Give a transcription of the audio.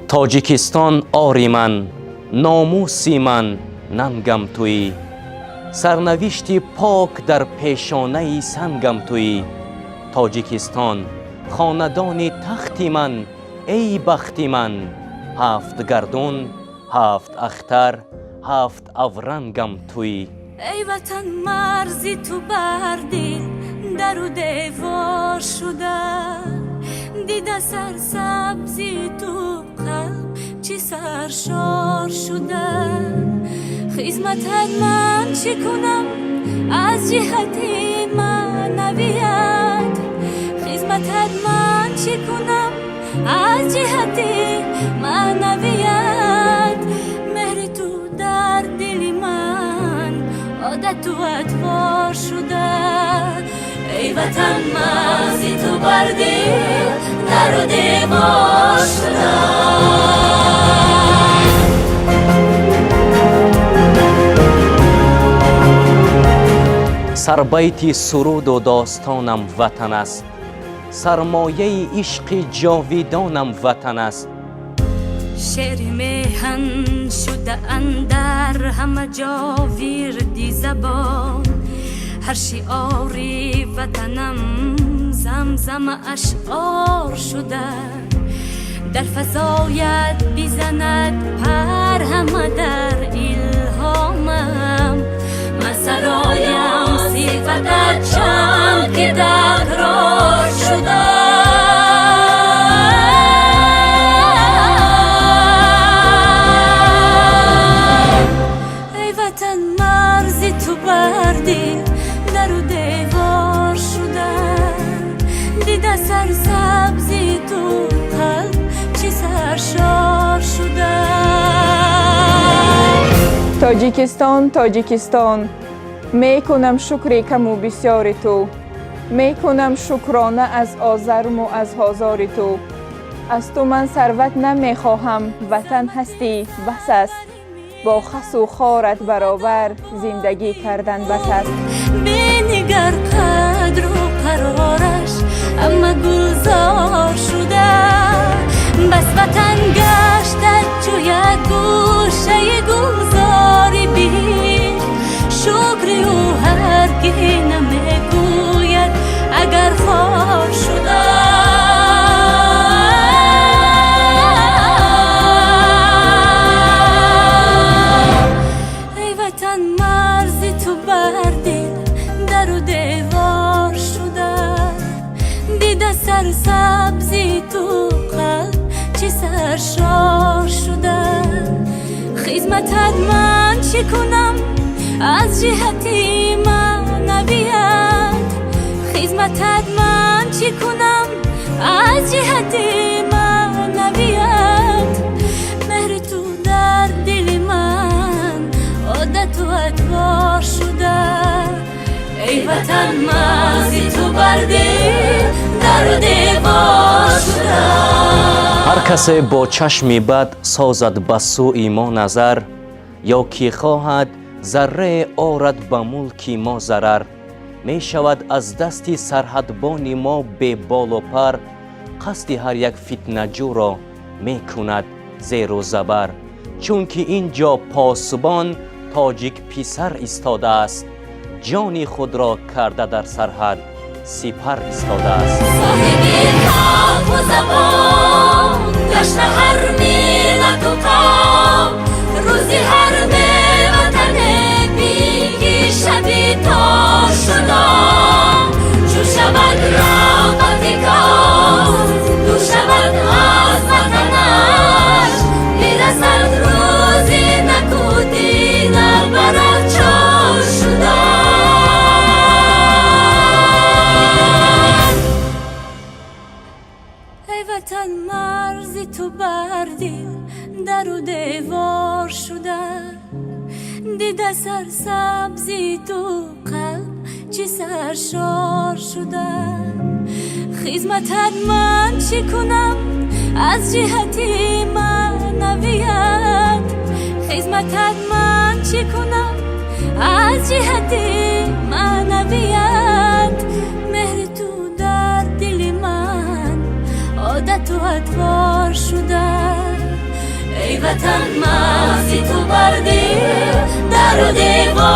تاجیکستان آری من، ناموسی من، ننگم تویی. سرنوشتی پاک در پیشانه سنگم تویی. تاجیکستان خاندان تختی من، ای بختی من. هفت گردون، هفت اختر، هفت افرنگم تویی. ای وطن مرزی تو بردی، در و دیوار شده. دیده سرسبزی تو قلب چی سرشار شده. خدمتت من چی کنم از جهتی معنویت. خدمتت من چی کنم از جهتی معنویت. مهر تو در دل من عادت تو ادوار شده. ای وطن مرزی تو بردی، در و دیوار شده. سربیت سرود و داستانم وطن است. سرمایه عشق جاویدانم وطن است. شعر میهن شده اندر همه جا ویردی زبان. هر شعاری وطنم زمزم اشعار شده. در فضایت بیزند پر همه در الهامم. من سرایم صفتت چند که تکرار شده. ای وطن مرزی تو بردی، در و دیوار شده. دیده سرسبزی تو قلب چی سرشار شده. تاجیکستان تاجیکستان، میکنم شکر کم و بسیار تو. میکنم شکرانه از آزرم و از هزار تو. از تو من ثروت نمیخواهم، وطن هستی بس است. با خس و خارت برابر زندگی کردن بس است. بنگر قدر و قرارش اما گلزار شده. بس وطن گشتت چو یک گوشه گلزاری بی. شکری او هرگی نمیگوید اگر خار شده. ای وطن مرزی تو بردی، در و دیوار شده. دیده سرسبزی تو قلب چی سرشار شده. خدمتت من چی کنم از جهتی معنویت. خدمتت من چی کنم از جهتی معنویت. مهر تو در دل من عادت و ادوار شده. ای وطن مرزی تو بردی، در و دیوار شده. هر کس با چشم بد سازد به سوی ما نظر. یا کی خواهد ذره آرد به ملک ما ضرر. می شود از دستی سرحدبان ما به بال و پر. قصد هر یک فتنه جو را می کند زیر و زبر. چون که اینجا پاسبان تاجیک پسر ایستاده است. جان خود را کرده در سرحد سپر ایستاده است. صاحبی حق و زبان گشت هر ملت و قوم. روزی هر به وطن بیگی شبی تار شده. چون شود رغبت کام دور شود از وطنش. میرسد روزی نکودی نبرد چار شده. ای وطن مرزی تو بردی، در و دیوار شده. دیده سرسبزی تو قلب چی سرشار شده. خدمتت من چی کنم از جهتی معنویت خدمتت من چی کنم از جهتی معنویت مهر تو در دل من عادت و ادوار شده ای وطن مغزی تو بردی در و دیوار